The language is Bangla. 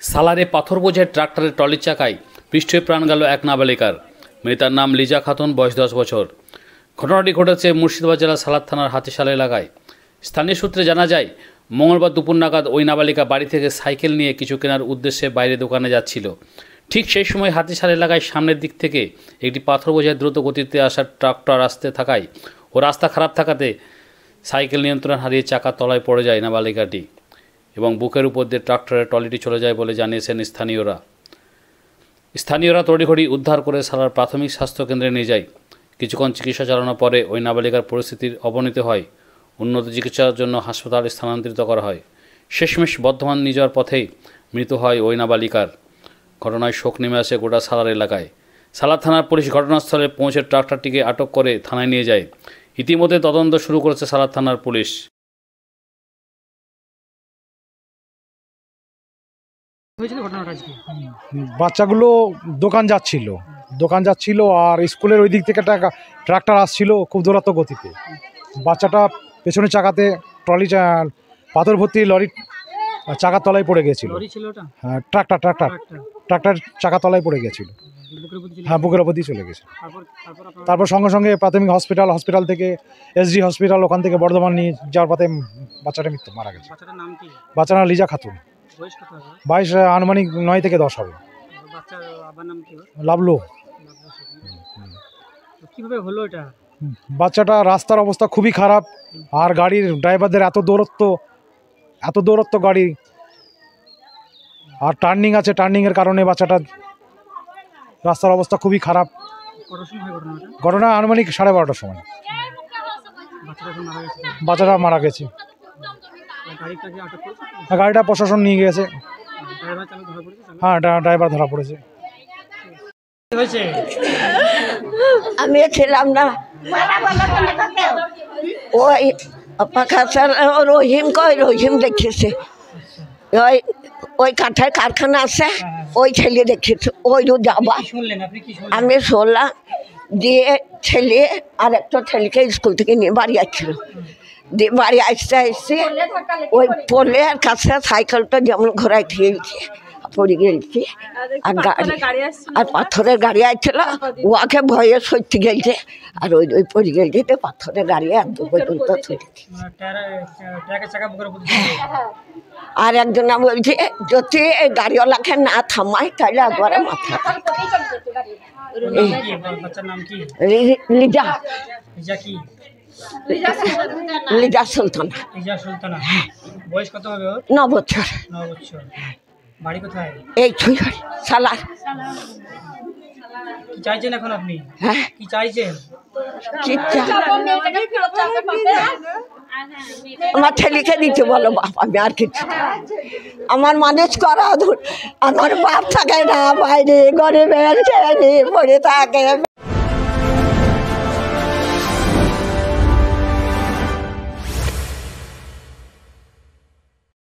সালারে পাথর বোঝাই ট্রাক্টরের ট্রলির চাকায় পৃষ্ঠ হয়ে প্রাণ গেল এক নাবালিকার। মৃতার নাম লিজা খাতুন, বয়স 10 বছর। ঘটনাটি ঘটেছে মুর্শিদাবাদ জেলার সালার থানার হাতিশাল এলাকায়। স্থানীয় সূত্রে জানা যায়, মঙ্গলবার দুপুর নাগাদ ওই নাবালিকা বাড়ি থেকে সাইকেল নিয়ে কিছু কেনার উদ্দেশ্যে বাইরে দোকানে যাচ্ছিল। ঠিক সেই সময় হাতিশাল এলাকায় সামনের দিক থেকে একটি পাথর বোঝাই দ্রুত গতিতে আসা ট্রাক্টর আসতে থাকায় ও রাস্তা খারাপ থাকাতে সাইকেল নিয়ন্ত্রণ হারিয়ে চাকার তলায় পড়ে যায় নাবালিকাটি এবং বুকের উপর দিয়ে ট্রাক্টরের ট্রলিটি চলে যায় বলে জানিয়েছেন স্থানীয়রা তড়িঘড়ি উদ্ধার করে সালার প্রাথমিক স্বাস্থ্যকেন্দ্রে নিয়ে যায়। কিছুক্ষণ চিকিৎসা চালানোর পরে ওই নাবালিকার পরিস্থিতির অবনতি হয়। উন্নত চিকিৎসার জন্য হাসপাতালে স্থানান্তরিত করা হয়। শেষমেশ বর্ধমান নিয়ে যাওয়ার পথেই মৃত্যু হয় ওই নাবালিকার। ঘটনায় শোক নেমে আসে গোটা সালার এলাকায়। সালার থানার পুলিশ ঘটনাস্থলে পৌঁছে ট্রাক্টরটিকে আটক করে থানায় নিয়ে যায়। ইতিমধ্যে তদন্ত শুরু করেছে সালার থানার পুলিশ। বাচ্চাগুলো দোকান যাচ্ছিল আর স্কুলের ওই দিক থেকে ট্রাক্টর আসছিল খুব দূরত্ব গতিতে। বাচ্চাটা পেছনে চাকাতে পাথর ভর্তি লরির চাকার তলায় পড়ে গিয়েছিল। হ্যাঁ, ট্রাক্টর চাকার তলায় পড়ে গিয়েছিল। হ্যাঁ, বুকের ওপর দিয়ে চলে গেছে। তারপর সঙ্গে সঙ্গে প্রাথমিক হসপিটাল থেকে এসডি হসপিটাল, ওখান থেকে বর্ধমান নিয়ে যাওয়ার পথে বাচ্চাটা মারা গেছে। বাচ্চার নাম লিজা খাতুন, বয়স আনুমানিক 9 থেকে 10 হবে। লাভলু। বাচ্চাটা রাস্তার অবস্থা খুবই খারাপ, আর গাড়ির ড্রাইভারদের এত দৌরত্ব গাড়ি, আর টার্নিং আছে, টার্নিংয়ের কারণে বাচ্চাটা রাস্তার অবস্থা খুবই খারাপ। ঘটনা আনুমানিক 12:30টার সময় বাচ্চাটা মারা গেছে। গাড়িটা প্রশাসন নিয়ে গেছে। হ্যাঁ, ড্রাইভার ধরা পড়েছে। আমি ছিলাম না, ওই রহিম দেখেছে, ওই কাঠের কারখানা আছে, ওই ছেলে দেখেছে, ওই যাবা। আমি শুনলাম দিয়ে ছেলে আর একটা ছেলেকে স্কুল থেকে নিয়ে বাড়ি আসছিল। দিয়ে বাড়ি আসতে ওই পোলের কাছে সাইকেলটা যেমন ঘোরায় খেয়েছে, পড়ে গেছে। আর আর পাথরের গাড়ি আসছিল, ওকে ভয়ে সত্যি গেছে, আর ওই পড়ে গেছে। পাথরের গাড়ি আর পর্যন্ত আর একজনা বলছে যদি গাড়িওয়ালাকে না থামায় তাহলে একবারে মাথা। লিজা সুলতানা। 9 বছর। এই সালার। কি চাইছেন এখন আপনি? হ্যাঁ, কি চাইছেন? আমার ছেলেকে দিতে বলো বাপ, আমি আর কিছু। আমার মানুষ করা, আমার বাপ থাকে না, বাইরে গরিবের ছেলে পড়ে থাকে।